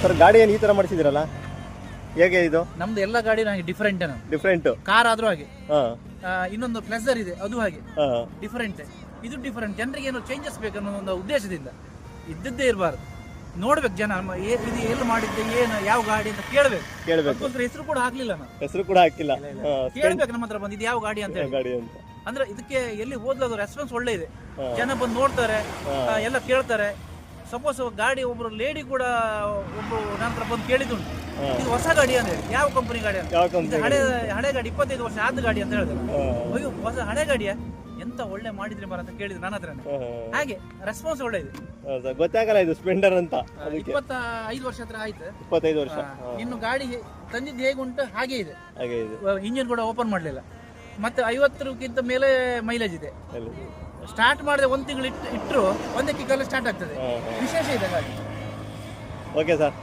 Sir ಗಾಡಿ ಏನು ಈ ಥರ ಮಾಡಿಸಿದಿರಲ್ಲ, ಹೇಗೆ ಇದು? ನಮ್ದು ಎಲ್ಲ ಗಾಡಿ ನನಗೆ ಡಿಫರೆಂಟ್. ಡಿಫ್ರೆಂಟ್ ಕಾರ್ ಆದ್ರೂ ಹಾಗೆ, ಹಾಂ ಇನ್ನೊಂದು ಪ್ಲೆಸರ್ ಇದೆ ಅದು ಹಾಗೆ ಹಾಂ ಡಿಫರೆಂಟ್. ಇದು ಡಿಫರೆಂಟ್. ಜನರಿಗೆ ಏನೋ ಚೇಂಜಸ್ ಬೇಕನ್ನೋ ಒಂದು ಉದ್ದೇಶದಿಂದ ಇದ್ದದ್ದೇ ಇರಬಾರ್ದು. ನೋಡ್ಬೇಕು ಜನ ಇದು ಎಲ್ಲಿ ಮಾಡಿದ್ದೆ, ಏನು ಯಾವ ಗಾಡಿ ಅಂತ ಕೇಳಬೇಕು. ಅದಕ್ಕೋಸ್ಕರ ಹೆಸರು ಕೂಡ ಹಾಕ್ಲಿಲ್ಲ ನಾನು, ಹೆಸರು ಕೂಡ ಹಾಕಿಲ್ಲ. ಕೇಳ್ಬೇಕು ನಮ್ಮ ಹತ್ರ ಬಂದು ಇದು ಯಾವ ಗಾಡಿ ಅಂತ ಹೇಳಿ. ಗಾಡಿ ಅಂತ ಅಂದ್ರೆ ಇದಕ್ಕೆ ಎಲ್ಲಿ ಹೋದ್ಲದು ರೆಸ್ಪಾನ್ಸ್ ಒಳ್ಳೆ ಇದೆ. ಜನ ಬಂದು ನೋಡ್ತಾರೆ, ಎಲ್ಲ ಕೇಳ್ತಾರೆ. ಸಪೋಸ್ ಗಾಡಿ ಒಬ್ರು ಲೇಡಿ ಕೂಡ ಒಬ್ರು ನಂತರ ಬಂದು ಕೇಳಿದುಂಟು, ಇದು ಹೊಸ ಗಾಡಿ ಅಂತ ಹೇಳಿ. ಯಾವ ಕಂಪನಿ ಗಾಡಿ ಅಂತ? ಹಳೆ ಗಾಡಿ, 25 ವರ್ಷ ಆದ ಗಾಡಿ ಅಂತ ಹೇಳಿದ್ರು. ಅಯ್ಯೋ ಹೊಸ ಹಳೆ ಗಾಡಿಯಾ, ಎಂತ ಒಳ್ಳೆ ಮಾಡಿದ್ರಿ ಮರ ಅಂತ ಕೇಳಿದ್ರು ನನ್ನ ಹತ್ರನೇ. ಹಾಗೆ ರೆಸ್ಪಾನ್ಸ್ ಒಳ್ಳೆ ಇದೆ. ಗೊತ್ತಾಗಲ್ಲ ಇದು ಸ್ಪ್ಲೆಂಡರ್ ಅಂತ. 25 ವರ್ಷ ಹತ್ರ ಆಯ್ತು. 25 ವರ್ಷ. ಇನ್ನು ಗಾಡಿ ತಂದಿದ್ದು ಹೇಗುಂಟು ಹಾಗೆ ಇದೆ. ಇದೆ. ಇಂಜಿನ್ ಕೂಡ ಓಪನ್ ಮಾಡಲಿಲ್ಲ. ಮತ್ತೆ 50ಕ್ಕಿಂತ ಮೇಲೆ ಮೈಲೇಜ್ ಇದೆ. ಸ್ಟಾರ್ಟ್ ಮಾಡಿದ್ರೆ 1 ತಿಂಗಳು ಇಟ್ಟರು 1 ಕಿಕ್ಕಲ್ಲಿ ಸ್ಟಾರ್ಟ್ ಆಗ್ತದೆ. ವಿಶೇಷ ಇದೆ ಗಾಡಿ. Okay sir.